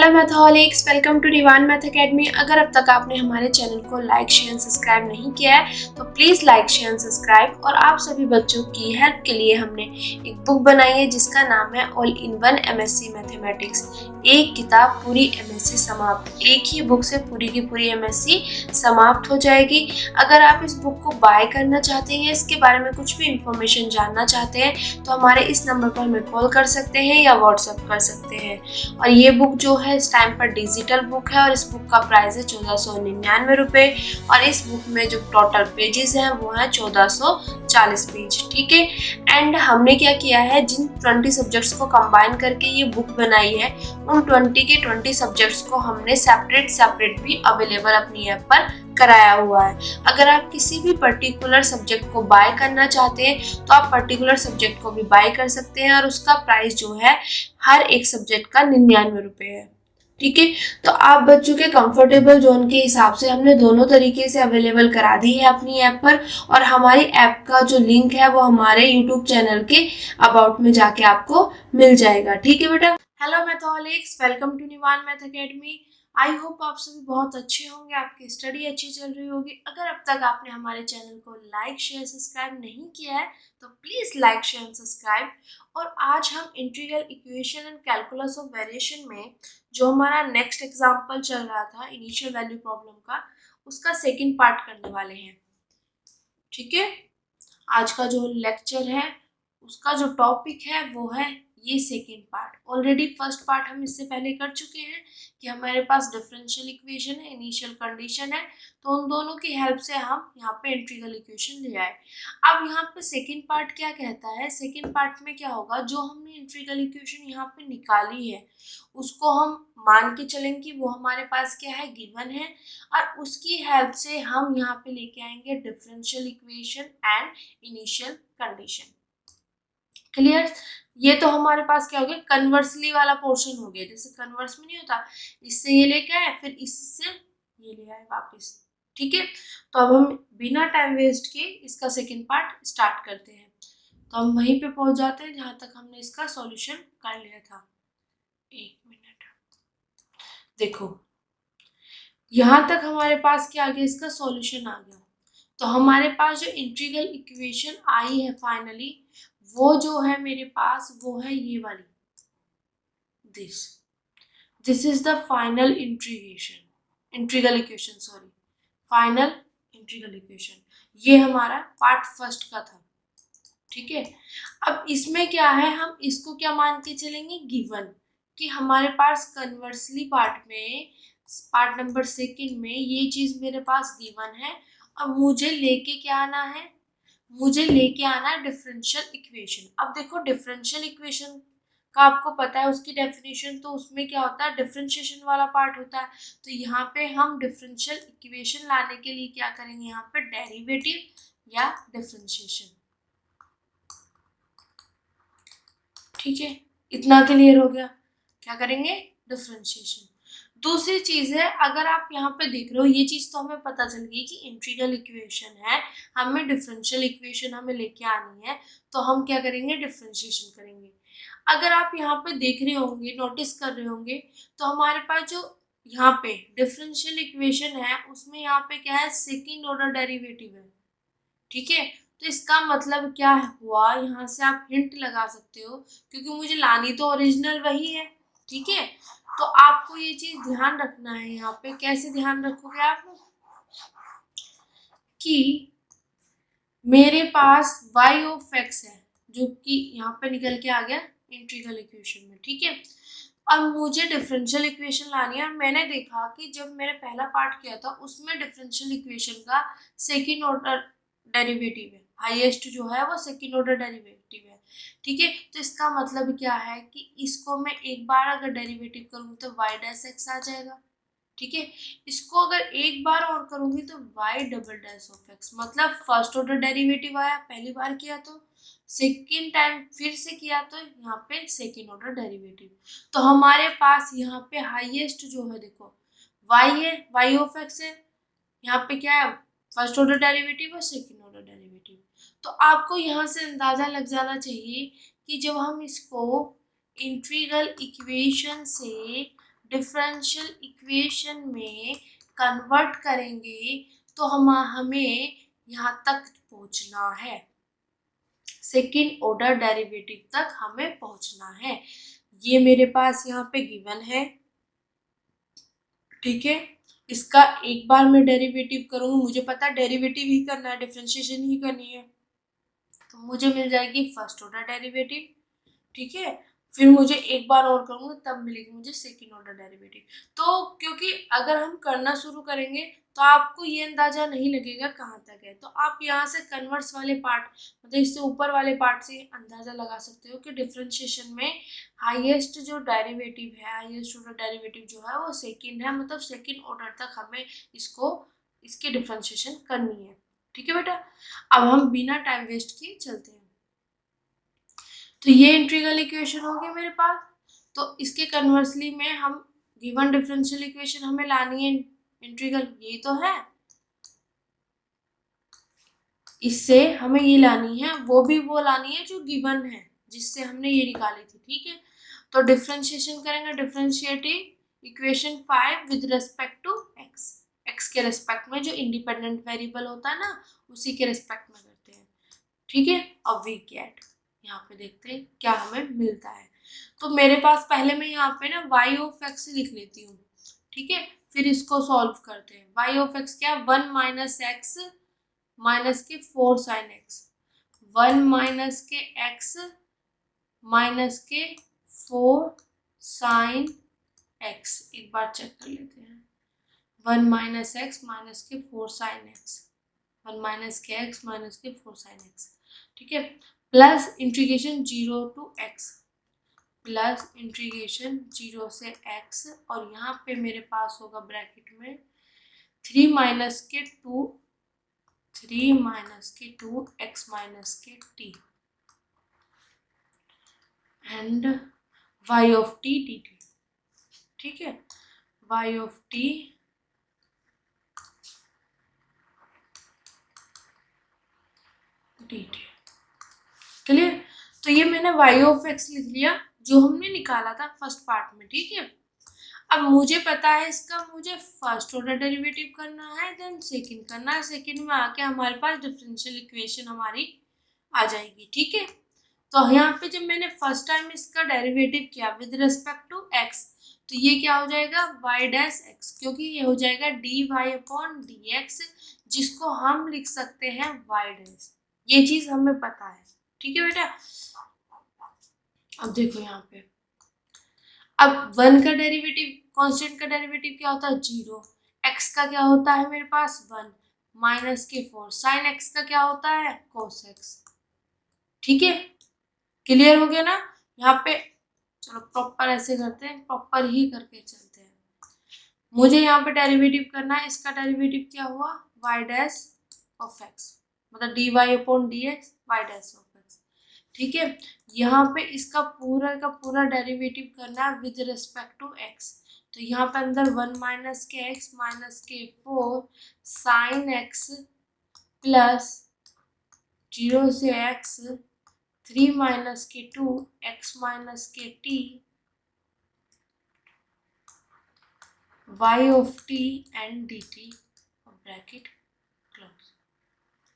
Hello मैथोलिक्स, welcome to Rivaan math academy. अगर अब तक आपने हमारे चैनल को लाइक शेयर सब्सक्राइब नहीं किया है तो प्लीज़ लाइक शेयर सब्सक्राइब। और आप सभी बच्चों की हेल्प के लिए हमने एक बुक बनाई है जिसका नाम है all in one MSc mathematics. एक किताब पूरी एमएससी समाप्त। एक ही बुक से पूरी की पूरी एमएससी समाप्त हो जाएगी। अगर आप इस बुक को बाय करना चाहते हैं, इसके बारे में कुछ भी इंफॉर्मेशन जानना चाहते हैं तो हमारे इस नंबर पर हमें कॉल कर सकते हैं या व्हाट्सएप कर सकते हैं। और ये बुक जो है इस टाइम पर डिजिटल बुक है और इस बुक का प्राइस है 1499 रुपये। और इस बुक में जो टोटल पेजेस हैं वो है 1440 पेज। ठीक है। एंड हमने क्या किया है, जिन 20 सब्जेक्ट्स को कंबाइन करके ये बुक बनाई है उन 20 के 20 सब्जेक्ट्स को हमने सेपरेट भी अवेलेबल अपनी ऐप पर कराया हुआ है। अगर आप किसी भी पर्टिकुलर सब्जेक्ट को बाय करना चाहते हैं तो आप पर्टिकुलर सब्जेक्ट को भी बाय कर सकते हैं और उसका प्राइस जो है हर एक सब्जेक्ट का 99 रुपये है। ठीक है। तो आप बच्चों के कंफर्टेबल जोन के हिसाब से हमने दोनों तरीके से अवेलेबल करा दी है अपनी ऐप पर। और हमारी ऐप का जो लिंक है वो हमारे यूट्यूब चैनल के अबाउट में जाके आपको मिल जाएगा। ठीक है बेटा। Hello मैथोलिक्स, welcome to Nivan math academy. I hope आप सभी बहुत अच्छे होंगे, आपकी स्टडी अच्छी चल रही होगी। अगर अब तक आपने हमारे चैनल को लाइक शेयर सब्सक्राइब नहीं किया है तो प्लीज़ लाइक शेयर सब्सक्राइब। और आज हम integral equation and calculus of variation में जो हमारा नेक्स्ट एग्जाम्पल चल रहा था इनिशियल वैल्यू प्रॉब्लम का, उसका सेकंड पार्ट करने वाले हैं। ठीक है। आज का जो लेक्चर है उसका जो टॉपिक है वो है ये second part. Already first part हम इससे पहले कर चुके हैं कि हमारे पास डिफरेंशियल इक्वेशन है, इनिशियल कंडीशन है, तो उन दोनों की हेल्प से हम यहाँ पे इंटीग्रल इक्वेशन ले आए। अब यहाँ पे सेकेंड पार्ट क्या कहता है, सेकेंड पार्ट में क्या होगा, जो हमने इंटीग्रल इक्वेशन यहाँ पे निकाली है उसको हम मान के चलेंगे कि वो हमारे पास क्या है, गिवन है। और उसकी हेल्प से हम यहाँ पे लेके आएंगे differential equation and initial condition. Clear. ये तो हमारे पास क्या हो गया, कन्वर्सली वाला पोर्शन हो गया। जैसे कन्वर्स में नहीं होता, इससे ये लेके आए फिर इससे ये ले आए वापस। ठीक है। तो अब हम बिना टाइम वेस्ट किए इसका सेकेंड पार्ट स्टार्ट करते हैं। तो हम वहीं पे पहुंच जाते हैं जहां तक हमने इसका सॉल्यूशन कर लिया था। एक मिनट देखो, यहां तक हमारे पास क्या आ गया, इसका सॉल्यूशन आ गया। तो हमारे पास जो इंटीग्रल इक्वेशन आई है फाइनली, वो जो है मेरे पास वो है ये वाली, this is the final integral equation final integral equation. ये हमारा पार्ट फर्स्ट का था। ठीक है। अब इसमें क्या है, हम इसको क्या मान के चलेंगे, गिवन, कि हमारे पास कन्वर्सली पार्ट नंबर सेकंड में ये चीज मेरे पास गिवन है। अब मुझे लेके क्या आना है, मुझे लेके आना है डिफरेंशियल इक्वेशन। अब देखो, डिफरेंशियल इक्वेशन का आपको पता है उसकी डेफिनेशन, तो उसमें क्या होता है, डिफरेंशिएशन वाला पार्ट होता है। तो यहाँ पे हम डिफरेंशियल इक्वेशन लाने के लिए क्या करेंगे, यहाँ पे डेरिवेटिव या डिफरेंशिएशन। ठीक है, इतना क्लियर हो गया। क्या करेंगे, डिफरेंशिएशन। दूसरी चीज है, अगर आप यहाँ पे देख रहे हो, ये चीज तो हमें पता चल गई कि इंटीग्रल इक्वेशन है, हमें डिफरेंशियल इक्वेशन हमें लेके आनी है, तो हम क्या करेंगे, डिफरेंशिएशन करेंगे। अगर आप यहाँ पे देख रहे होंगे, नोटिस कर रहे होंगे, तो हमारे पास जो यहाँ पे डिफरेंशियल इक्वेशन है उसमें यहाँ पे क्या है, सेकेंड ऑर्डर डेरिवेटिव है। ठीक है। तो इसका मतलब क्या हुआ, यहाँ से आप हिंट लगा सकते हो, क्योंकि मुझे लानी तो ओरिजिनल वही है। ठीक है। तो आपको ये चीज ध्यान रखना है। यहाँ पे कैसे ध्यान रखोगे आप, कि मेरे पास y ऑफ x है जो कि यहाँ पे निकल के आ गया इंटीग्रल इक्वेशन में। ठीक है। अब मुझे डिफरेंशियल इक्वेशन लानी है, और मैंने देखा कि जब मैंने पहला पार्ट किया था उसमें डिफरेंशियल इक्वेशन का सेकेंड ऑर्डर डेरिवेटिव है, हाईएस्ट जो है वो सेकेंड ऑर्डर डेरिवेटिव है। ठीक है। तो इसका मतलब क्या है कि इसको मैं एक बार अगर डेरिवेटिव करूँ तो y डैश x आ जाएगा। ठीक है। इसको अगर एक बार और करूंगी तो y double dash of x, मतलब फर्स्ट ऑर्डर डेरिवेटिव आया पहली बार किया, तो सेकेंड टाइम फिर से किया तो यहाँ पे सेकेंड ऑर्डर डेरिवेटिव। तो हमारे पास यहाँ पे हाईएस्ट जो है, देखो y है, y ऑफ x है, यहाँ पे क्या है, फर्स्ट ऑर्डर डेरिवेटिव और सेकेंड ऑर्डर डेरिवेटिव। तो आपको यहाँ से अंदाजा लग जाना चाहिए कि जब हम इसको इंटीग्रल इक्वेशन से डिफरेंशियल इक्वेशन में कन्वर्ट करेंगे तो हमें यहाँ तक पहुँचना है, सेकेंड ऑर्डर डेरिवेटिव तक हमें पहुँचना है। ये मेरे पास यहाँ पे गिवन है, ठीक है। इसका एक बार मैं डेरिवेटिव करूँगी, मुझे पता डेरिवेटिव ही करना है, डिफरेंशिएशन ही करनी है, तो मुझे मिल जाएगी फर्स्ट ऑर्डर डेरिवेटिव, ठीक है। फिर मुझे एक बार और करूँगी तब मिलेगी मुझे सेकेंड ऑर्डर डेरिवेटिव। तो क्योंकि अगर हम करना शुरू करेंगे तो आपको ये अंदाजा नहीं लगेगा कहाँ तक है, तो आप यहाँ से कन्वर्स वाले पार्ट, मतलब इससे ऊपर वाले पार्ट से अंदाजा लगा सकते हो कि डिफरेंशिएशन में हाईएस्ट जो डेरिवेटिव है, हाईएस्ट ऑर्डर डेरिवेटिव जो है वो सेकेंड है, मतलब सेकेंड ऑर्डर तक हमें इसकी डिफरेंशिएशन करनी है, ठीक है बेटा। अब हम बिना टाइम वेस्ट किए चलते हैं। तो ये इंटीग्रल इक्वेशन हो गई मेरे पास। तो इसके कन्वर्सली में हम गिवन डिफरेंशियल इक्वेशन हमें लानी है, इंटीग्रल ये तो है, इससे हमें ये लानी है, वो लानी है जो गिवन है, जिससे हमने ये निकाली थी, ठीक है। तो डिफरेंशिएशन करेंगे, differentiating equation 5 with respect to x, x के रेस्पेक्ट में, जो इंडिपेंडेंट वेरिएबल होता है ना उसी के रेस्पेक्ट में करते हैं, ठीक है। अब वी गेट, यहाँ पे देखते हैं क्या हमें मिलता है। तो मेरे पास पहले मैं यहाँ पे ना y ऑफ x लिख लेती हूँ, ठीक है, फिर इसको सॉल्व करते हैं। y ऑफ x क्या, 1 माइनस एक्स माइनस के 4 साइन एक्स, 1 माइनस के x माइनस के 4 साइन x, एक बार चेक कर लेते हैं। 1 माइनस एक्स माइनस के 4 साइन एक्स, 1 माइनस के x माइनस के 4 साइन x, ठीक है, plus integration 0 to x, plus integration 0 से x, और यहाँ पे मेरे पास होगा ब्रैकेट में 3 माइनस के 2 x माइनस के t and y of t dt, ठीक है, y of t dt, clear. तो ये मैंने y ऑफ x लिख लिया जो हमने निकाला था फर्स्ट पार्ट में, ठीक है। अब मुझे पता है इसका मुझे फर्स्ट ऑर्डर डेरिवेटिव करना है, देन सेकंड करना है, सेकंड में आके हमारे पास डिफरेंशियल इक्वेशन हमारी आ जाएगी, ठीक है। तो यहाँ पे जब मैंने फर्स्ट टाइम इसका डेरिवेटिव किया विद रिस्पेक्ट टू x, तो ये क्या हो जाएगा y डैश x, क्योंकि ये हो जाएगा dy अपॉन dx, जिसको हम लिख सकते हैं y डैश, ये चीज हमें पता है, ठीक है बेटा। अब देखो यहाँ पे, अब 1 का डेरिवेटिव, कांस्टेंट का डेरिवेटिव क्या होता है 0, x का क्या होता है मेरे पास 1, माइनस के 4 साइन x का क्या होता है cos x, ठीक है, क्लियर हो गया ना। यहाँ पे चलो प्रॉपर ऐसे करते हैं, प्रॉपर ही करके चलते हैं। मुझे यहाँ पे डेरिवेटिव करना है, इसका डेरिवेटिव क्या हुआ y डैश ऑफ x, मतलब dy upon dx y dash of x, ठीक है। यहाँ पे इसका पूरा का पूरा डेरिवेटिव करना है विद रिस्पेक्ट टू x, तो यहाँ पे अंदर 1 माइनस के x माइनस के 4 साइन x प्लस 0 से x 3 माइनस के 2 x माइनस के t y of t and dt bracket close,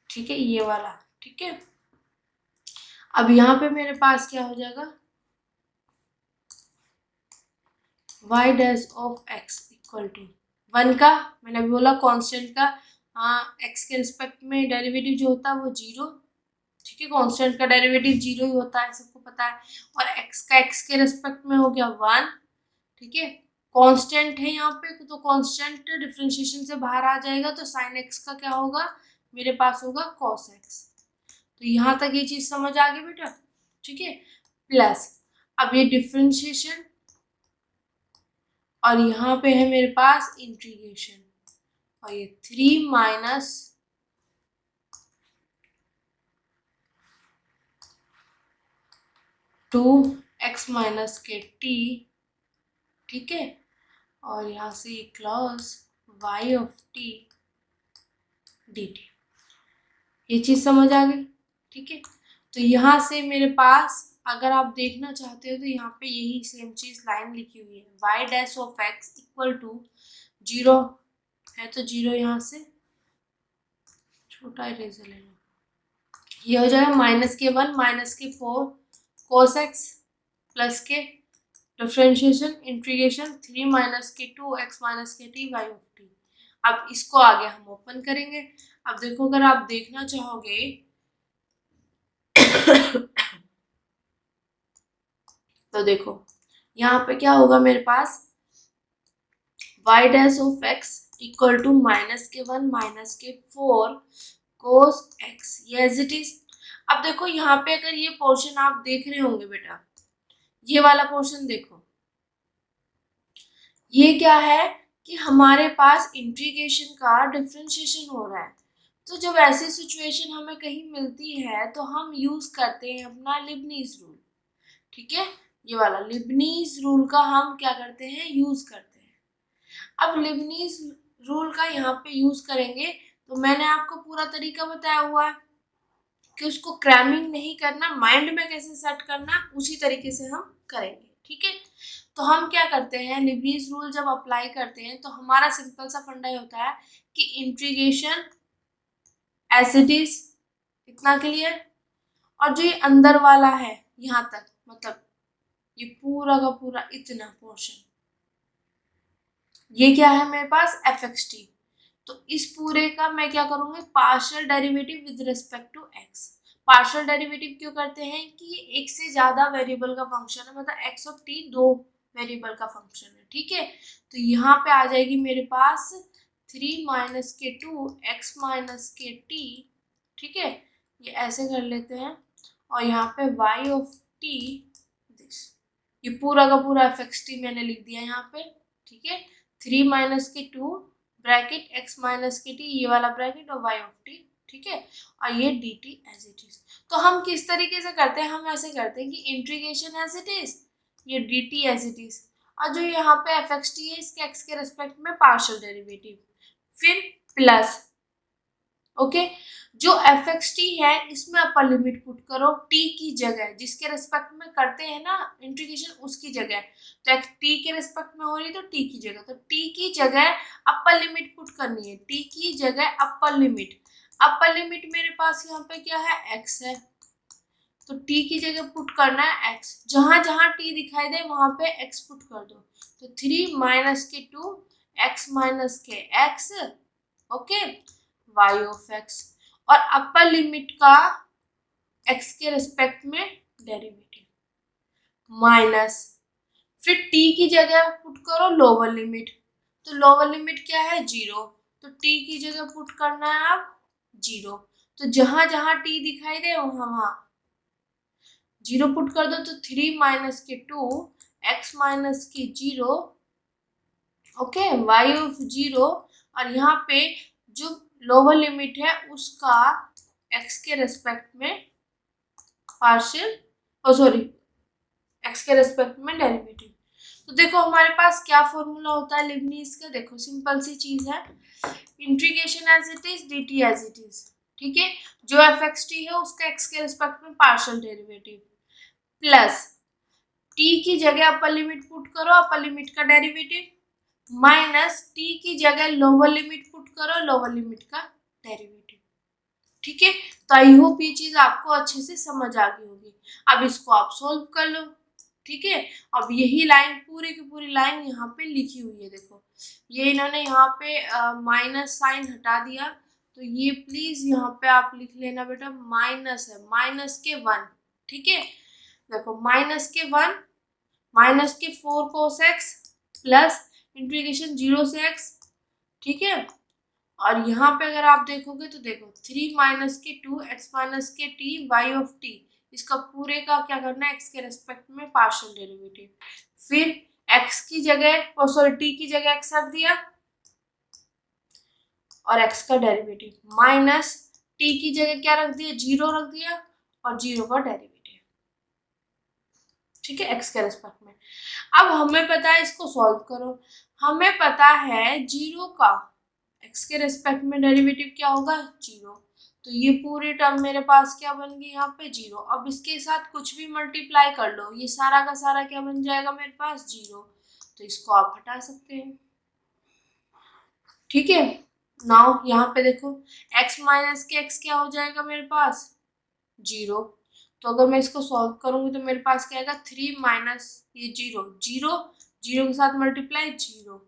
ठीक है, ये वाला, ठीक है। अब यहाँ पे मेरे पास क्या हो जाएगा y dash of x equal to 1 का, मैंने अभी बोला कांस्टेंट का x के रिस्पेक्ट में डेरिवेटिव जो होता है वो 0, ठीक है, कांस्टेंट का डेरिवेटिव 0 ही होता है, सबको पता है, और x का x के रिस्पेक्ट में हो गया 1, ठीक है, कांस्टेंट है यहाँ पे, तो कांस्टेंट डिफरेंशिएशन से बाहर आ जाएगा, तो साइन x का क्या होगा मेरे पास होगा cos x। तो यहाँ तक ये चीज समझ आ गई बेटा, ठीक है, प्लस अब ये डिफरेंशिएशन, और यहाँ पे है मेरे पास इंटीग्रेशन, और ये 3 माइनस 2x माइनस के t, ठीक है, और यहाँ से ये clause y of t dt, ये चीज समझ आ गई, ठीक है। तो यहाँ से मेरे पास अगर आप देखना चाहते हो तो यहाँ पे यही सेम चीज लाइन लिखी हुई है, y dash of x equal to 0 है, तो 0 यहाँ से छोटा इरेजर ले लो, ये हो जाएगा -1 -4 cos x प्लस के differentiation integration 3 - 2 x - t y of t। अब इसको आगे हम ओपन करेंगे। अब देखो, अगर आप देखना चाहोगे तो देखो यहाँ पे क्या होगा मेरे पास, y dash of x equal to -1 -4 cos x, ये एज इट इज। अब देखो यहाँ पे अगर ये पोर्शन आप देख रहे होंगे बेटा, ये वाला पोर्शन देखो, ये क्या है कि हमारे पास इंटीग्रेशन का डिफरेंशिएशन हो रहा है। तो जब ऐसी सिचुएशन हमें कहीं मिलती है तो हम यूज करते हैं अपना लिबनीज रूल, ठीक है, ये वाला लिबनीज रूल का हम क्या करते हैं, यूज करते हैं। अब लिबनीज रूल का यहाँ पे यूज करेंगे तो मैंने आपको पूरा तरीका बताया हुआ है कि उसको क्रैमिंग नहीं करना, माइंड में कैसे सेट करना, उसी तरीके से हम करेंगे, ठीक है। तो हम क्या करते हैं, लिबनीज रूल जब अप्लाई करते हैं तो हमारा सिंपल सा फंडा होता है कि इंटीग्रेशन एज इट इज, इतना क्लियर। और जो ये अंदर वाला है यहाँ तक, मतलब ये पूरा का पूरा इतना पोर्शन, ये क्या है मेरे पास f(x)t। तो इस पूरे का मैं क्या करूंगी, partial derivative with respect to x। Partial derivative क्यों करते हैं कि ये एक से ज्यादा वेरिएबल का फंक्शन है, मतलब x और t दो वेरिएबल का फंक्शन है, ठीक है। तो यहाँ पे आ जाएगी मेरे पास 3 - 2 x - t, ठीक है, ये ऐसे कर लेते हैं। और यहाँ पे y ऑफ t, ये पूरा का पूरा f(x)t मैंने लिख दिया यहाँ पे, ठीक है। 3 - 2 ब्रैकेट x - t, ये वाला ब्रैकेट और y ऑफ t, ठीक है, और ये dt एज इट इज। तो हम किस तरीके से करते हैं, हम ऐसे करते हैं कि इंटीग्रेशन एज इट इज, ये dt एज इट इज, और जो यहाँ पे f(x)t है इसके x के रेस्पेक्ट में पार्शियल डेरिवेटिव, फिर प्लस, ओके। जो f(x)t है इसमें अपर लिमिट पुट करो t की जगह, जिसके रेस्पेक्ट में करते हैं ना इंटीग्रेशन उसकी जगह, तो t के रेस्पेक्ट में हो रही तो t की जगह, तो t की जगह अपर लिमिट पुट करनी है, t की जगह अपर लिमिट। अपर लिमिट मेरे पास यहाँ पे क्या है, x है, तो t की जगह पुट करना है x, जहां जहां t दिखाई दे वहां पे x पुट कर दो, तो 3 - 2 x - x, okay, y of x। और अपर लिमिट का x के रिस्पेक्ट में डेरिवेटिव माइनस, फिर t की जगह पुट करो लोअर लिमिट, तो लोअर लिमिट क्या है 0, तो t की जगह पुट करना है अब 0, तो जहां जहां t दिखाई दे वहां वहां 0 पुट कर दो, तो 3 - 2 x - 0, ओके, y ऑफ 0। और यहाँ पे जो लोअर लिमिट है उसका x के रेस्पेक्ट में पार्शियल, सॉरी x के रेस्पेक्ट में डेरिवेटिव। तो देखो हमारे पास क्या फॉर्मूला होता है लिबनीज का, देखो सिंपल सी चीज है, integration as it is dt as it is, ठीक है। जो f(x)t है उसका x के रेस्पेक्ट में पार्शियल डेरिवेटिव, प्लस t की जगह अपर लिमिट पुट करो, अपर लिमिट का डेरिवेटिव, माइनस t की जगह लोअर लिमिट पुट करो, लोअर लिमिट का डेरिवेटिव, ठीक है। तो आई होप ये चीज आपको अच्छे से समझ आ गई होगी। अब इसको आप सोल्व कर लो, ठीक है। अब यही लाइन पूरी की पूरी लाइन यहाँ पे लिखी हुई है, देखो ये इन्होंने यहाँ पे माइनस साइन हटा दिया, तो ये प्लीज यहाँ पे आप लिख लेना बेटा, माइनस है -1, ठीक है। देखो -1 -4 cos x प्लस इंटीग्रेशन 0 से x, ठीक है। और यहाँ पे अगर आप देखोगे तो देखो 3 - 2 x - t y of t, इसका पूरे का क्या करना है, x के रेस्पेक्ट में पार्शियल डेरिवेटिव, फिर x की जगह सॉरी t की जगह x रख दिया और x का डेरिवेटिव, माइनस t की जगह क्या रख दिया, 0 रख दिया और 0 का डेरिवेटिव, ठीक है, x के रेस्पेक्ट में। अब हमें पता है, इसको सॉल्व करो, हमें पता है 0 का x के रेस्पेक्ट में डेरिवेटिव क्या होगा 0, तो ये पूरी टर्म मेरे पास क्या बन गई यहाँ पे 0। अब इसके साथ कुछ भी मल्टीप्लाई कर लो, ये सारा का सारा क्या बन जाएगा मेरे पास 0। तो इसको आप हटा सकते हैं। ठीक है, नाउ यहाँ पे देखो x माइनस के x क्या हो जाएगा मेरे पास 0। तो अगर मैं इसको सॉल्व करूंगी तो मेरे पास क्या आएगा 3 माइनस ये 0, 0 0 के साथ मल्टीप्लाई 0।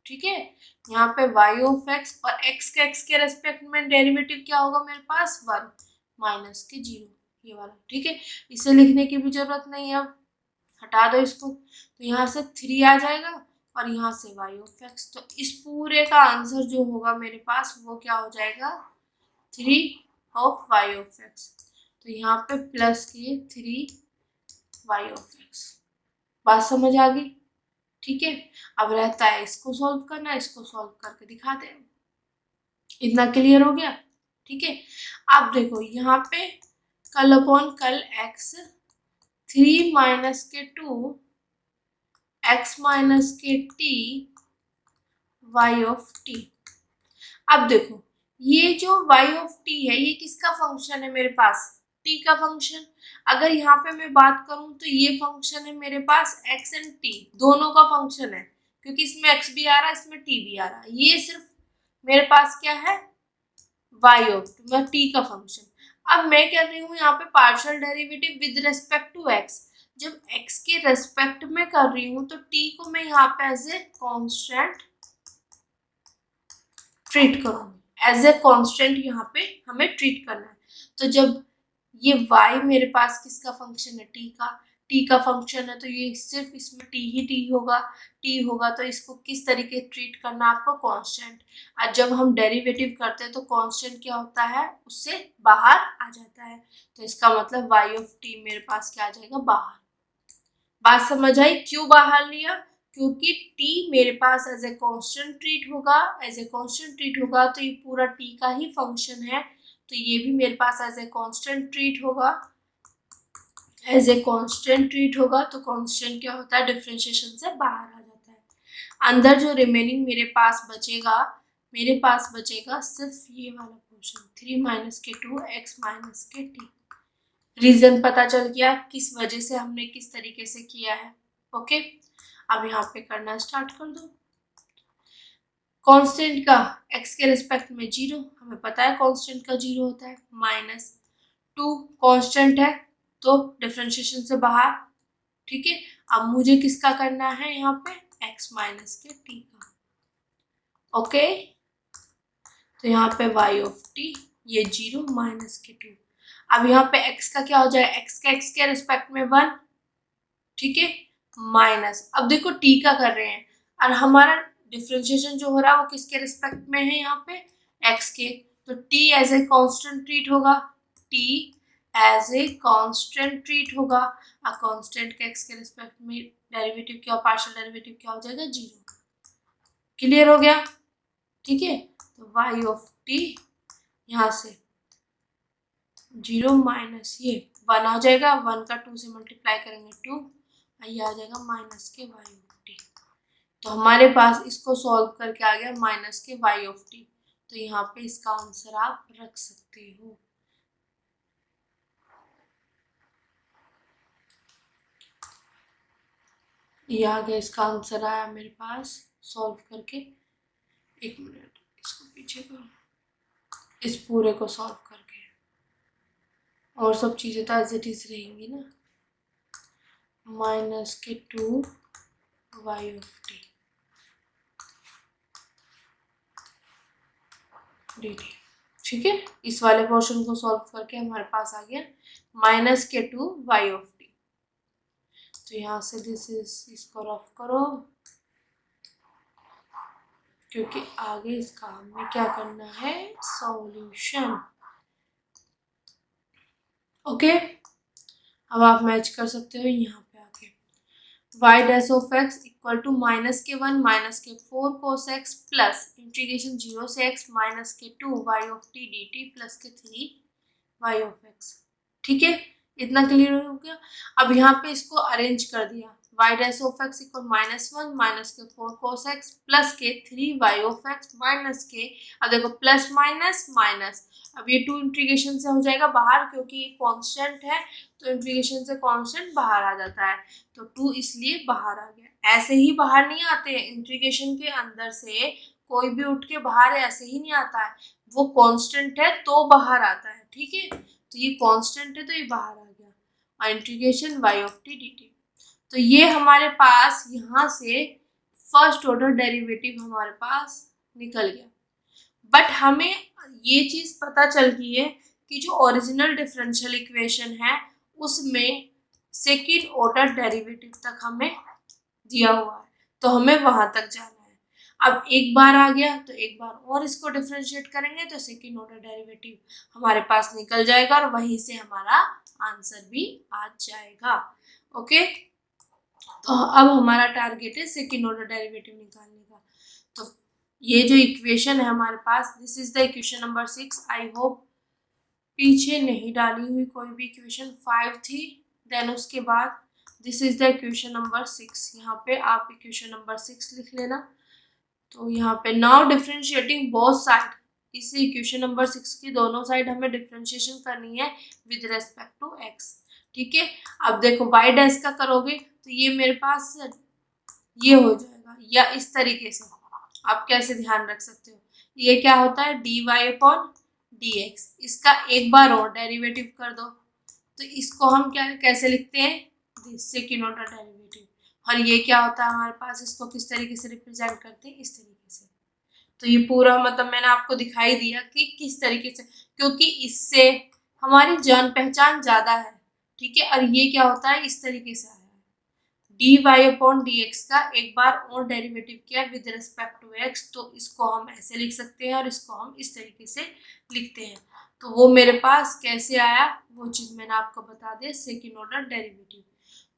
ठीक है, यहाँ पे y ऑफ x और x के रेस्पेक्ट में डेरिवेटिव क्या होगा मेरे पास 1 माइनस के 0, ये वाला। ठीक है, इसे लिखने की भी जरूरत नहीं है, अब हटा दो इसको। तो यहाँ से 3 आ जाएगा और यहाँ से y ऑफ x। तो इस पूरे का आंसर जो होगा मेरे पास वो क्या हो जाएगा 3 ऑफ y ऑफ x। तो यहाँ पे प्लस के 3 y ऑफ x। बात समझ आ गई? ठीक है, अब रहता है इसको सॉल्व करना, इसको सॉल्व करके दिखाते हैं। इतना क्लियर हो गया? ठीक है, अब देखो यहाँ पे कल अपॉन कल x 3 माइनस के 2 x माइनस के t y ऑफ t। अब देखो ये जो y ऑफ t है ये किसका फंक्शन है मेरे पास t का फंक्शन। अगर यहाँ पे मैं बात करूं तो ये फंक्शन है मेरे पास x एंड t दोनों का फंक्शन है, क्योंकि इसमें x भी आ रहा है इसमें t भी आ रहा है। ये सिर्फ मेरे पास क्या है y ऑफ t, मतलब t का फंक्शन। अब मैं कर रही हूँ यहाँ पे partial derivative with respect to x। जब x के रेस्पेक्ट में कर रही हूँ तो t को मैं यहाँ पे एज ए कॉन्स्टेंट ट्रीट करूंगी, एज ए कॉन्स्टेंट यहाँ पे हमें ट्रीट करना है। तो जब ये y मेरे पास किसका फंक्शन है t का फंक्शन है, तो ये सिर्फ इसमें t होगा तो इसको किस तरीके ट्रीट करना आपको कांस्टेंट। और जब हम डेरिवेटिव करते हैं तो कांस्टेंट क्या होता है उससे बाहर आ जाता है, तो इसका मतलब y ऑफ t मेरे पास क्या आ जाएगा बाहर। बात समझ आई क्यों बाहर लिया? क्योंकि t मेरे पास एज ए कांस्टेंट ट्रीट होगा, तो ये पूरा t का ही फंक्शन है, तो ये भी मेरे पास एज ए कांस्टेंट ट्रीट होगा। तो कांस्टेंट क्या होता है डिफरेंशिएशन से बाहर आ जाता है। अंदर जो रिमेनिंग मेरे पास बचेगा सिर्फ ये वाला पोर्शन 3 माइनस के 2 x माइनस के t। रीजन पता चल गया किस वजह से हमने किस तरीके से किया है। ओके, अब यहाँ पे करना स्टार्ट कर दो। कांस्टेंट का x के रिस्पेक्ट में 0, हमें पता है कांस्टेंट का 0 होता है, माइनस 2 कांस्टेंट है तो डिफरेंशिएशन से बाहर। ठीक है, अब मुझे किसका करना है यहाँ पे x माइनस के t का। ओके, तो यहाँ पे y ऑफ t ये 0 माइनस के 2। अब यहाँ पे x का क्या हो जाए x के रिस्पेक्ट में 1। ठीक है, माइनस अब देखो t का कर रहे हैं और हमारा डिफरेंशिएशन जो हो रहा है वो किसके रिस्पेक्ट में है यहाँ पे x के, तो t as a constant treat होगा, और कांस्टेंट के x के रिस्पेक्ट में डेरिवेटिव क्या पार्शियल डेरिवेटिव क्या हो जाएगा 0। क्लियर हो गया? ठीक है, तो y ऑफ t यहाँ से 0 माइनस ये 1 आ जाएगा, 1 का 2 से मल्टीप्लाई करेंगे 2, ये आ जाएगा माइनस के y ऑफ t। तो हमारे पास इसको सॉल्व करके आ गया माइनस के y ऑफ t। तो यहाँ पे इसका आंसर आप रख सकते हो। ये आ गया, इसका आंसर आया मेरे पास सॉल्व करके। एक मिनट इसको पीछे करो, इस पूरे को सॉल्व करके, और सब चीज़ें तो एज इट इज रहेंगी ना। माइनस के 2 y ऑफ t dt। ठीक है, इस वाले पोर्शन को सॉल्व करके हमारे पास आ गया माइनस के 2 y ऑफ t। तो यहाँ से इसको रफ करो, क्योंकि आगे इसका हमें क्या करना है सॉल्यूशन। ओके, अब आप मैच कर सकते हो यहाँ पे आके y dash of x equal to minus के 1 माइनस के 4 cos x प्लस इंटीग्रेशन 0 से x माइनस के 2 y of t dt plus के 3 y ऑफ x। ठीक है, इतना क्लियर हो गया। अब यहाँ पे इसको अरेंज कर दिया, y dash of x equal -1 minus के 4 cos x प्लस के 3 वाई ऑफ एक्स माइनस के, अब देखो प्लस माइनस माइनस, अब ये 2 इंटीग्रेशन से हो जाएगा बाहर क्योंकि ये कांस्टेंट है, तो इंटीग्रेशन से कांस्टेंट बाहर आ जाता है, तो 2 इसलिए बाहर आ गया। ऐसे ही बाहर नहीं आते हैं, इंटीग्रेशन के अंदर से कोई भी उठ के बाहर ऐसे ही नहीं आता है, वो कांस्टेंट है तो बाहर आता है, ठीक है। तो ये कांस्टेंट है तो ये बाहर आ गया, और integration y of t d t. तो ये हमारे पास यहाँ से फर्स्ट ऑर्डर डेरिवेटिव हमारे पास निकल गया। बट हमें ये चीज़ पता चल गई है कि जो ओरिजिनल डिफरेंशियल इक्वेशन है उसमें सेकेंड ऑर्डर डेरिवेटिव तक हमें दिया हुआ है, तो हमें वहाँ तक जाना है। अब एक बार आ गया तो एक बार और इसको डिफरेंशिएट करेंगे तो सेकेंड ऑर्डर डेरिवेटिव हमारे पास निकल जाएगा और वहीं से हमारा आंसर भी आ जाएगा। ओके, तो अब हमारा टारगेट है सेकेंड ऑर्डर डेरिवेटिव निकालने का। तो ये जो इक्वेशन है हमारे पास, this is the equation number 6। I hope पीछे नहीं डाली हुई कोई भी इक्वेशन, 5 थी, देन उसके बाद this is the equation number 6। यहाँ पे आप इक्वेशन नंबर 6 लिख लेना। तो यहाँ पे नाउ डिफरेंशिएटिंग बोथ साइड, इस इक्वेशन नंबर 6 की दोनों साइड हमें डिफरेंशिएशन करनी है विद रेस्पेक्ट टू x, ठीक है। अब देखो y डैश का करोगे तो ये मेरे पास ये हो जाएगा, या इस तरीके से आप कैसे ध्यान रख सकते हो, ये क्या होता है dy अपॉन dx, इसका एक बार और डेरिवेटिव कर दो तो इसको हम क्या कैसे लिखते हैं, सेकेंड ऑर्डर डेरिवेटिव। और ये क्या होता है हमारे पास, इसको किस तरीके से रिप्रेजेंट करते हैं, इस तरीके से। तो ये पूरा मतलब मैंने आपको दिखाई दिया कि किस तरीके से, क्योंकि इससे हमारी जान पहचान ज़्यादा है, ठीक है। और ये क्या होता है, इस तरीके से आया है d y upon d x का एक बार और डेरिवेटिव किया विद रिस्पेक्ट टू एक्स, तो इसको हम ऐसे लिख सकते हैं और इसको हम इस तरीके से लिखते हैं। तो वो मेरे पास कैसे आया वो चीज़ मैंने आपको बता दिया, सेकेंड ऑर्डर डेरिवेटिव।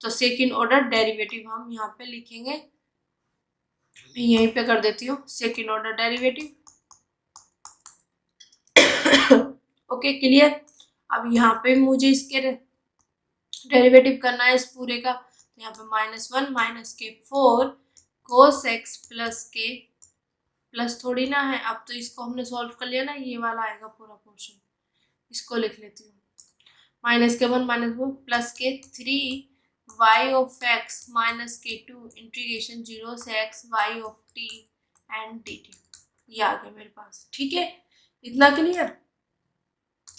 तो सेकेंड ऑर्डर डेरिवेटिव हम यहाँ पे लिखेंगे, मैं यहीं पे कर देती हूँ second order derivative. Okay, clear. अब यहाँ पे मुझे इसके डेरिवेटिव करना है इस पूरे का, तो यहाँ पे -1 माइनस के 4 cos x प्लस के, प्लस थोड़ी ना है, अब तो इसको हमने सॉल्व कर लिया ना, ये वाला आएगा पूरा पोर्शन, इसको लिख लेती हूँ -1 माइनस 4 प्लस के 3 y ऑफ x माइनस के 2 इंटीग्रेशन 0 से x y of t and dt, ये आ गया मेरे पास, ठीक है। इतना क्लियर।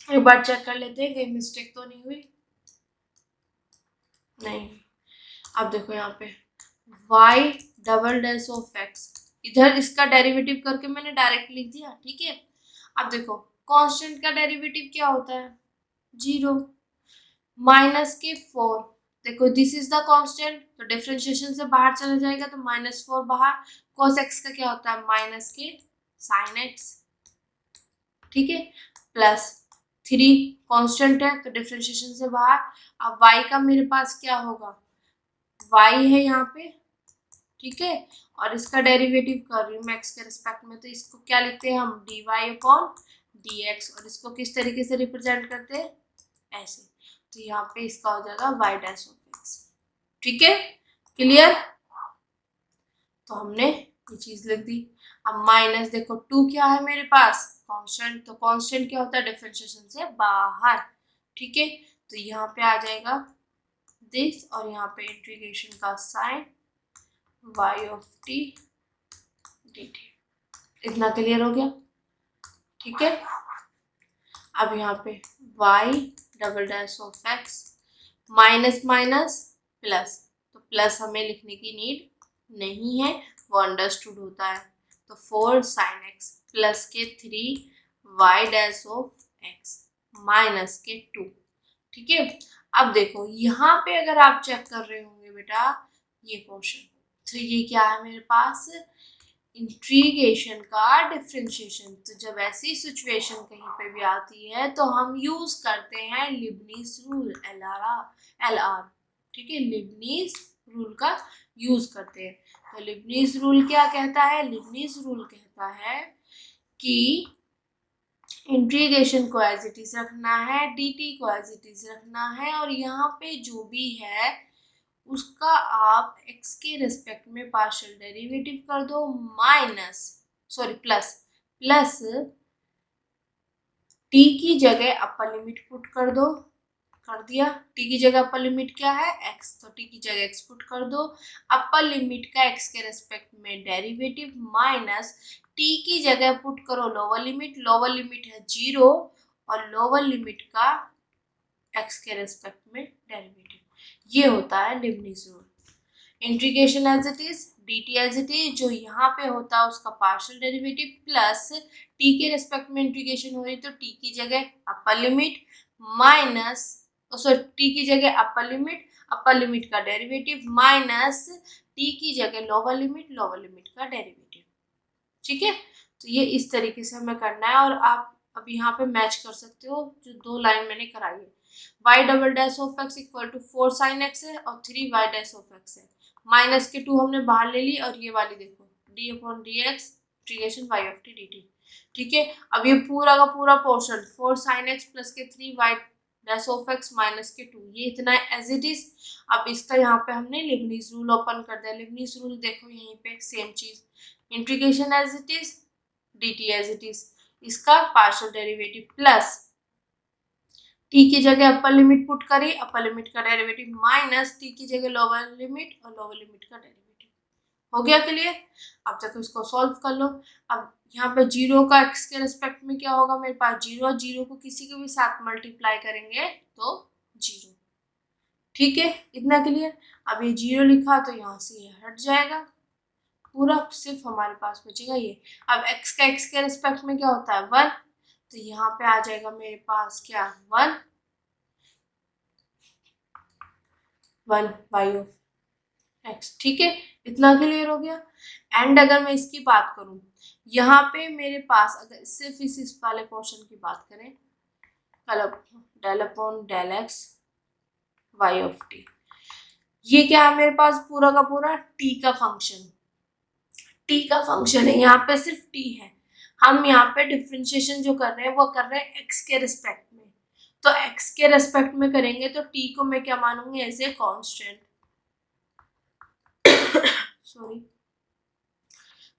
एक बार चेक कर लेते हैं कहीं मिस्टेक तो नहीं हुई, नहीं। अब देखो यहाँ पे y double dash of x, इधर इसका डेरिवेटिव करके मैंने डायरेक्ट लिख दिया, ठीक है। अब देखो कांस्टेंट का डेरिवेटिव क्या होता है 0, माइनस के 4, देखो दिस इज द कांस्टेंट, तो डिफरेंशिएशन से बाहर चला जाएगा तो -4 बाहर, cos x का क्या होता है माइनस के sin x, ठीक है, प्लस 3 कांस्टेंट है तो डिफरेंशिएशन से बाहर। अब y का मेरे पास क्या होगा, y है यहाँ पे, ठीक है, और इसका डेरिवेटिव कर रही हूँ मैं x के रिस्पेक्ट में, तो इसको क्या लिखते हैं हम dy अपॉन dx, और इसको किस तरीके से रिप्रेजेंट करते हैं ऐसे, तो यहाँ पे इसका हो जाएगा y डैश ऑफ x, ठीक है, क्लियर। तो हमने ये चीज लिख दी। अब माइनस देखो 2 क्या है मेरे पास कांस्टेंट, तो कांस्टेंट क्या होता है डिफरेंशिएशन से बाहर, ठीक है। तो यहाँ पे आ जाएगा दिस, और यहाँ पे इंटीग्रेशन का sign y of t dt, इतना क्लियर हो गया, ठीक है। अब यहाँ पे y double dash of x minus minus plus, तो प्लस हमें लिखने की नीड नहीं है, वो अंडरस्टूड होता है, तो 4 sin x प्लस के 3 y dash of x minus के 2, ठीक है। अब देखो यहाँ पे अगर आप चेक कर रहे होंगे बेटा ये क्वेश्चन, तो ये क्या है मेरे पास इंटीग्रेशन का डिफरेंशिएशन। तो जब ऐसी सिचुएशन कहीं पे भी आती है तो हम यूज करते हैं लिबनीज रूल, LR, ठीक है, लिबनीज रूल का यूज करते हैं। तो लिबनीज रूल क्या कहता है, लिबनीज रूल कहता है कि इंटीग्रेशन को एज इट इज रखना है, dt को एज इट इज रखना है, और यहाँ पे जो भी है उसका आप x के रेस्पेक्ट में पार्शियल डेरिवेटिव कर दो प्लस t की जगह अपर लिमिट पुट कर दो, कर दिया। t की जगह अपर लिमिट क्या है x, तो t की जगह x पुट कर दो, अपर लिमिट का x के रेस्पेक्ट में डेरिवेटिव माइनस t की जगह पुट करो लोअर लिमिट है 0 और लोअर लिमिट का x के रेस्पेक्ट में डेरिवेटिव। ये होता है Leibniz rule. Integration as it is, dt as it is, जो यहाँ पे होता है उसका पार्शियल डेरिवेटिव प्लस t के रेस्पेक्ट में इंटीग्रेशन हो रही तो t की जगह अपर लिमिट माइनस t की जगह अपर लिमिट का डेरिवेटिव माइनस t की जगह लोअर लिमिट का डेरिवेटिव। ठीक है, तो ये इस तरीके से हमें करना है और आप अब यहाँ पे मैच कर सकते हो जो दो लाइन मैंने कराई है। y double dash of x equal to 4 sin x है और 3y डैश ऑफ x है। माइनस के 2 हमने बाहर ले ली और ये वाली देखो d upon d x integration y of t d T. ठीक है, अब ये पूरा का पूरा पोर्शन 4 sin x प्लस के 3y dash of x minus के 2, ये इतना एज इट इज। अब इसका यहाँ पे हमने लिबनिज़ रूल ओपन कर दिया। लिबनिज़ रूल देखो यहीं पे सेम चीज, integration as it is, dt as it is, इसका पार्शियल डेरिवेटिव प्लस t की जगह अपर लिमिट पुट करी, अपर लिमिट का डेरिवेटिव माइनस t की जगह लोअर लिमिट और लोअर लिमिट का डेरिवेटिव। हो गया क्लियर? अब तक इसको सॉल्व कर लो। अब यहाँ पे 0 का x के रेस्पेक्ट में क्या होगा, मेरे पास 0 और 0 को किसी के भी साथ मल्टीप्लाई करेंगे तो 0। ठीक है, इतना क्लियर? अब ये 0 लिखा तो यहाँ से ये हट जाएगा, पूरा सिर्फ हमारे पास बचेगा ये। अब x का x के रेस्पेक्ट में क्या होता है 1, तो यहाँ पे आ जाएगा मेरे पास क्या 1 y ऑफ x। ठीक है, इतना क्लियर हो गया। एंड अगर मैं इसकी बात करूं, यहाँ पे मेरे पास अगर सिर्फ इस वाले पोर्शन की बात करें, del upon del x y of t, ये क्या है मेरे पास पूरा का पूरा t का फंक्शन है। यहाँ पे सिर्फ t है, हम यहाँ पे डिफरेंशिएशन जो कर रहे हैं वो कर रहे हैं x के रिस्पेक्ट में, तो x के रेस्पेक्ट में करेंगे तो t को मैं क्या मानूंगी एज ए कांस्टेंट,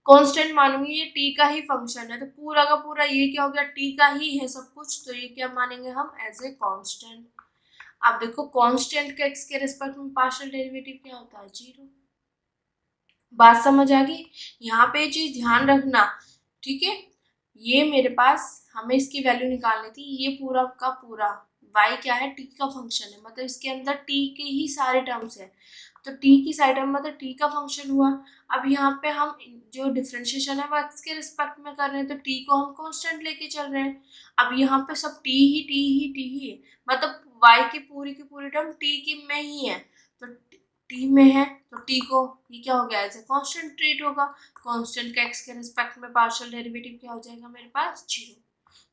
कांस्टेंट मानूंगी। ये t का ही फंक्शन है तो पूरा का पूरा ये क्या हो गया t का ही है सब कुछ, तो ये क्या मानेंगे हम एज ए कांस्टेंट। अब देखो कांस्टेंट का x के रेस्पेक्ट में पार्शियल डेरिवेटिव क्या होता है 0। बात समझ आ गई? यहाँ पे ये चीज ध्यान रखना। ठीक है, ये मेरे पास हमें इसकी वैल्यू निकालनी थी, ये पूरा का पूरा y क्या है t का फंक्शन है, मतलब इसके अंदर t के ही सारे टर्म्स है, तो t की साइड में मतलब t का फंक्शन हुआ। अब यहाँ पे हम जो डिफरेंशिएशन है वो x के रिस्पेक्ट में कर रहे हैं तो t को हम कांस्टेंट लेके चल रहे हैं। अब यहाँ पे सब t ही है, मतलब y की पूरी टर्म t की में ही है, तो t में है तो t को ये क्या हो गया ऐसे कांस्टेंट ट्रीट होगा। कांस्टेंट का x के रिस्पेक्ट में पार्शियल डेरिवेटिव क्या हो जाएगा मेरे पास 0,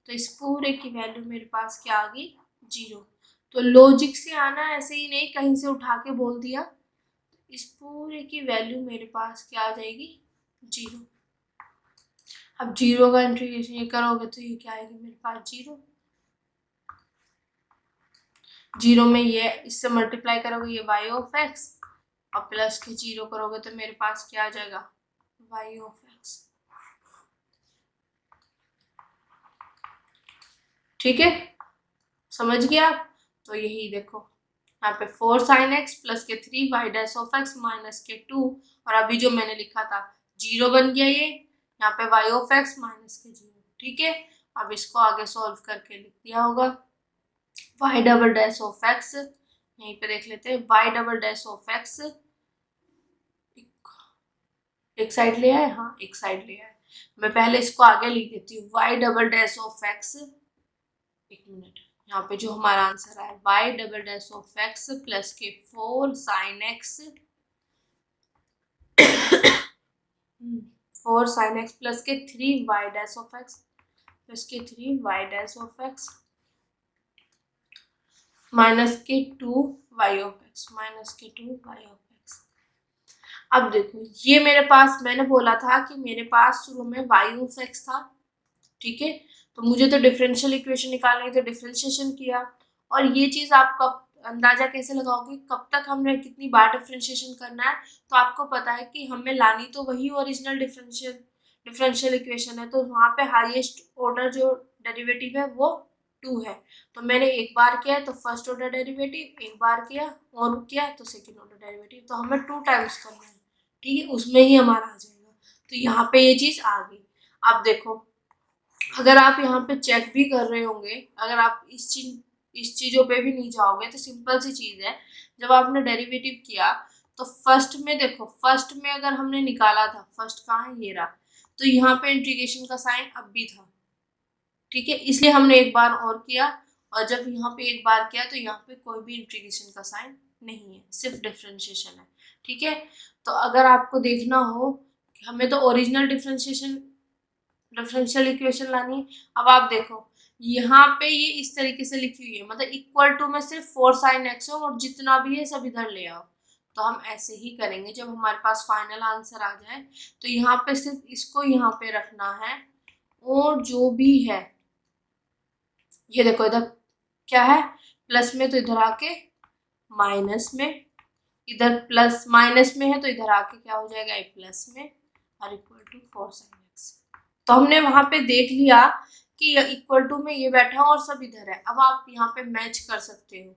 तो इस पूरे की वैल्यू मेरे पास क्या आ गई 0। तो लॉजिक से आना, ऐसे ही नहीं कहीं से उठा के बोल दिया, इस पूरे की वैल्यू मेरे पास क्या आ जाएगी 0। अब 0 का इंटीग्रेशन ये करोगे तो ये क्या आएगी मेरे पास 0 में ये इससे मल्टीप्लाई करोगे ये y ऑफ x और प्लस के 0 करोगे तो मेरे पास क्या आ जाएगा y ऑफ x। ठीक है, समझ गया आप? तो यही देखो यहाँ पे 4 sin x प्लस के 3y dash of x minus के 2, और अभी जो मैंने लिखा था 0 बन गया ये, यहाँ पे y ऑफ x माइनस के 0। ठीक है, अब इसको आगे सॉल्व करके लिख दिया होगा y double dash of x, यहीं पे देख लेते हैं y double dash of x, एक साइड ले आए, हाँ एक साइड ले आए, मैं पहले इसको आगे लिख देती हूँ y double dash of x, एक मिनट, यहाँ पे जो हमारा आंसर है y double dash of x plus के 4 sin x 4 sin x plus के 3y dash of x plus के 3y dash of x minus के 2y ऑफ x माइनस के 2y ऑफ x। अब देखो ये मेरे पास, मैंने बोला था कि मेरे पास शुरू में y ऑफ x था। ठीक है, तो मुझे तो डिफरेंशियल इक्वेशन निकालनी है तो डिफरेंशिएशन किया, और ये चीज़ आप कब अंदाजा कैसे लगाओगे कब तक हमने कितनी बार डिफरेंशिएशन करना है, तो आपको पता है कि हमें लानी तो वही ओरिजिनल डिफरेंशियल इक्वेशन है, तो वहाँ पे हाईएस्ट ऑर्डर जो डेरिवेटिव है वो 2 है। तो मैंने एक बार किया तो फर्स्ट ऑर्डर डेरिवेटिव, एक बार किया और किया तो सेकेंड ऑर्डर डेरिवेटिव, तो हमें 2 टाइम्स करना है, ठीक है, उसमें ही हमारा आ जाएगा। तो यहाँ पे ये चीज़ आ गई। अब देखो, अगर आप यहाँ पे चेक भी कर रहे होंगे, अगर आप इस चीज़ों पे भी नहीं जाओगे तो सिंपल सी चीज़ है, जब आपने डेरिवेटिव किया तो फर्स्ट में देखो, फर्स्ट में अगर हमने निकाला था, फर्स्ट कहाँ है, ये रहा, तो यहाँ पे इंटीग्रेशन का साइन अब भी था, ठीक है, इसलिए हमने एक बार और किया, और जब यहाँ पे एक बार किया तो यहाँ पे कोई भी इंटीग्रेशन का साइन नहीं है, सिर्फ डिफरेंशिएशन है, ठीक है। तो अगर आपको देखना हो कि हमें तो ओरिजिनल डिफरेंशियल इक्वेशन लानी है, अब आप देखो यहाँ पे ये इस तरीके से लिखी हुई है, मतलब इक्वल टू में सिर्फ 4 sin x हो और जितना भी है सब इधर ले आओ। तो हम ऐसे ही करेंगे, जब हमारे पास फाइनल आंसर आ जाए तो यहाँ पे सिर्फ इसको यहाँ पे रखना है, और जो भी है ये देखो इधर क्या है, प्लस में, तो इधर आके माइनस में, इधर प्लस माइनस में है तो इधर आके क्या हो जाएगा, ये प्लस में, और इक्वल टू 4 sin x। तो हमने वहां पे देख लिया कि इक्वल टू में ये बैठा और सब इधर है। अब आप यहाँ पे मैच कर सकते हो,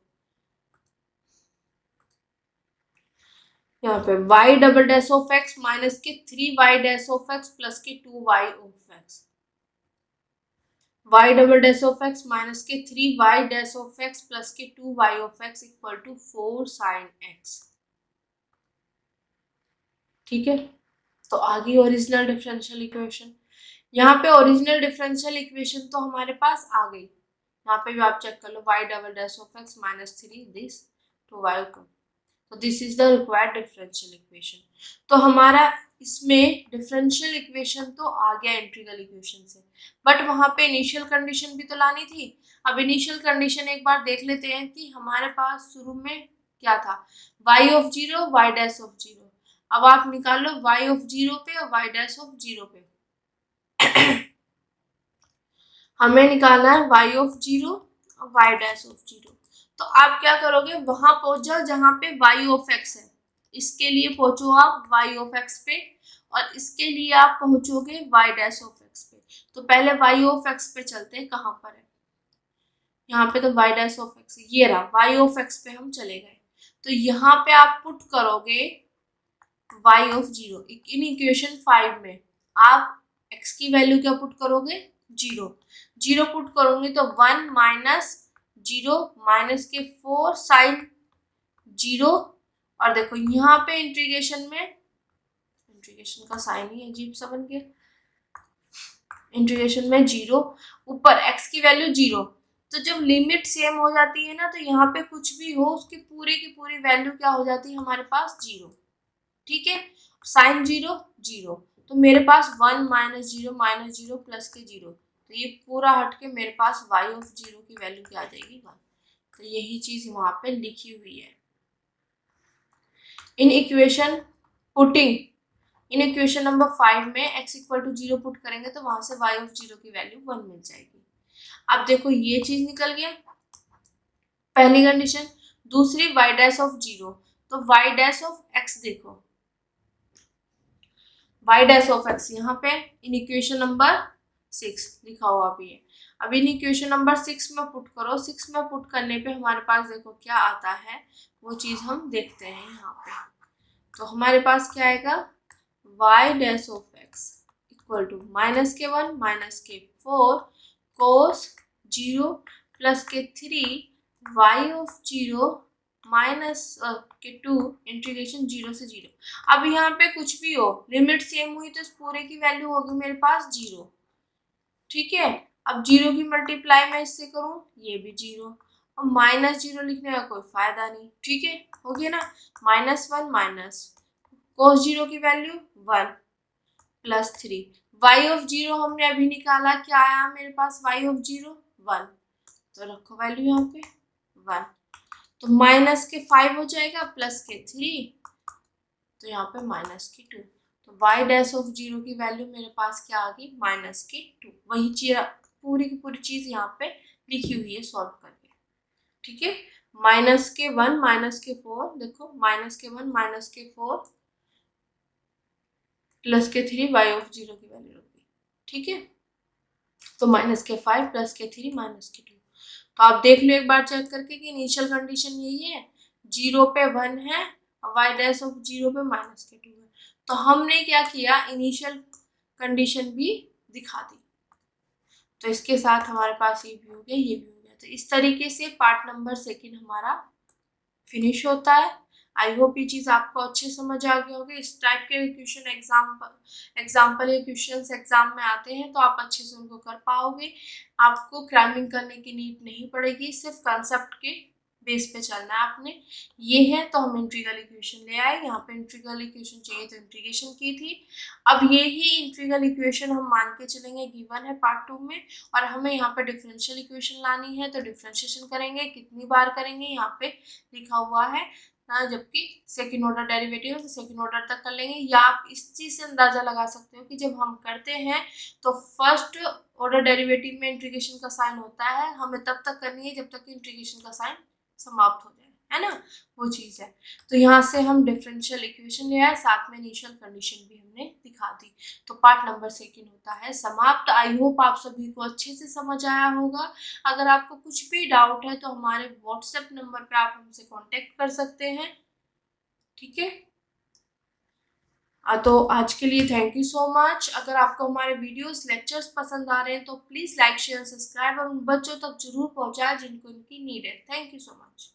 यहाँ पे y double dash of x minus के 3y dash of x plus के 2y of x, y double dash of x minus के 3y dash of x plus के 2y of x equal to 4 sin x, ठीक है। तो आ गई original differential equation. यहाँ पे ओरिजिनल डिफरेंशियल इक्वेशन तो हमारे पास आ गई, यहाँ पे भी आप चेक कर लो, y double dash of x minus 3 this 2y, तो this is the required differential equation. तो हमारा इसमें डिफरेंशियल इक्वेशन तो आ गया इंटीग्रल इक्वेशन से, बट वहाँ पे इनिशियल कंडीशन भी तो लानी थी। अब इनिशियल कंडीशन एक बार देख लेते हैं कि हमारे पास शुरू में क्या था, y of 0 y dash of 0। अब आप निकाल लो y ऑफ 0 पे और y डैश ऑफ 0 पे। हमें निकालना है y ऑफ 0 और y डैश ऑफ 0। तो आप क्या करोगे, वहां पहुंच जाओ जहां पे y ऑफ x है, इसके लिए पहुंचो आप y ऑफ x पे, और इसके लिए आप पहुंचोगे y डैश ऑफ x पे। तो पहले y ऑफ x पे चलते हैं, कहाँ पर है, यहाँ पे तो y डैश ऑफ x, ये रहा y ऑफ x पे हम चले गए। तो यहाँ पे आप पुट करोगे y ऑफ 0, इन इक्वेशन 5 में आप x की वैल्यू क्या पुट करोगे, 0 पुट करोगे तो 1 माइनस 0 माइनस के 4 साइन 0, और देखो यहाँ पे इंटीग्रेशन में, इंटीग्रेशन का साइन ही अजीब सा बन गया, इंटीग्रेशन में 0, ऊपर x की वैल्यू 0। तो जब लिमिट सेम हो जाती है ना, तो यहाँ पे कुछ भी हो उसकी पूरी की पूरी वैल्यू क्या हो जाती है हमारे पास, 0, ठीक है। साइन 0 0, तो मेरे पास 1 माइनस 0 प्लस के 0, तो ये पूरा हट के मेरे पास y ऑफ 0 की वैल्यू क्या आ जाएगी, 1। तो यही चीज वहां पे लिखी हुई है। In equation putting, in equation number 5 में x इक्वल टू 0 पुट करेंगे तो वहां से y ऑफ 0 की वैल्यू 1 मिल जाएगी। अब देखो ये चीज निकल गया, पहली कंडीशन। दूसरी y डैश ऑफ 0, तो y डैश ऑफ x देखो, y डैश ऑफ x यहाँ पे इन इक्वेशन नंबर 6 लिखा हुआ भी है। अब इन इक्वेशन नंबर 6 में पुट करो, 6 में पुट करने पे हमारे पास देखो क्या आता है, वो चीज हम देखते हैं यहाँ पे। तो हमारे पास क्या आएगा, y dash of x equal to minus के 1 माइनस के 4 कोस 0 प्लस के 3 y ऑफ 0 माइनस के 2 इंटीग्रेशन 0 से 0। अब यहाँ पे कुछ भी हो, लिमिट सेम हुई तो इस पूरे की वैल्यू होगी मेरे पास 0, ठीक है। अब 0 की मल्टीप्लाई मैं इससे करूँ, ये भी 0, और माइनस 0 लिखने का कोई फायदा नहीं, ठीक है, हो गया ना, माइनस 1 माइनस कोस 0 की वैल्यू 1 प्लस 3, y ऑफ 0 हमने अभी निकाला, क्या आया मेरे पास, y ऑफ 0 1, तो रखो वैल्यू यहाँ पे 1, तो माइनस के 5 हो जाएगा प्लस के 3, तो यहाँ पे माइनस के 2, तो y डैश ऑफ 0 की वैल्यू मेरे पास क्या आ गई, माइनस के 2। वही चीज पूरी की पूरी चीज यहाँ पे लिखी हुई है सॉल्व करके, ठीक है। -1 -4, देखो -1 -4 +3 y(0) की वैल्यू होगी। ठीक है, तो -5 +3 -2। तो आप देख लो एक बार चेक करके कि इनिशियल कंडीशन यही है, 0 पे 1 है और y'(0) पे -2 है। तो हमने क्या किया, इनिशियल कंडीशन भी दिखा दी। तो इसके साथ हमारे पास ये भी हो गया, ये भी हो गया। तो इस तरीके से पार्ट नंबर 2 हमारा फिनिश होता है। आई होप ये चीज़ आपको अच्छे समझ आ गया होगी। इस टाइप के क्वेश्चन एग्जाम्पल या क्वेश्चंस एग्जाम में आते हैं तो आप अच्छे से उनको कर पाओगे। आपको क्रैमिंग करने की नीड नहीं पड़ेगी, सिर्फ कंसेप्ट के बेस पे चलना है आपने। ये है तो हम इंटीग्रल इक्वेशन ले आए। यहाँ पे इंटीग्रल इक्वेशन चाहिए तो इंटीग्रेशन की थी। अब यही इंटीग्रल इक्वेशन हम मान के चलेंगे गिवन है पार्ट 2 में, और हमें यहाँ पे डिफरेंशियल इक्वेशन लानी है तो डिफरेंशिएशन करेंगे। कितनी बार करेंगे यहाँ पे लिखा हुआ है ना, जबकि सेकंड ऑर्डर डेरिवेटिव तो सेकंड ऑर्डर तक कर लेंगे। या आप इस चीज़ से अंदाजा लगा सकते हो कि जब हम करते हैं तो फर्स्ट ऑर्डर डेरिवेटिव में इंटीग्रेशन का साइन होता है, हमें तब तक करनी है जब तक कि इंटीग्रेशन का साइन समाप्त हो जाए, है ना, वो चीज़ है। तो यहाँ से हम डिफरेंशियल इक्वेशन ले आए, साथ में इनिशियल कंडीशन भी हमने दिखा दी। तो पार्ट नंबर 2 होता है समाप्त। आई होप आप सभी को अच्छे से समझ आया होगा। अगर आपको कुछ भी डाउट है तो हमारे व्हाट्सएप नंबर पे आप हमसे कांटेक्ट कर सकते हैं। ठीक है, तो आज के लिए थैंक यू सो मच। अगर आपको हमारे वीडियोस लेक्चर्स पसंद आ रहे हैं तो प्लीज़ लाइक शेयर सब्सक्राइब और उन बच्चों तक जरूर पहुंचाएं जिनको इनकी नीड है। Thank you so much.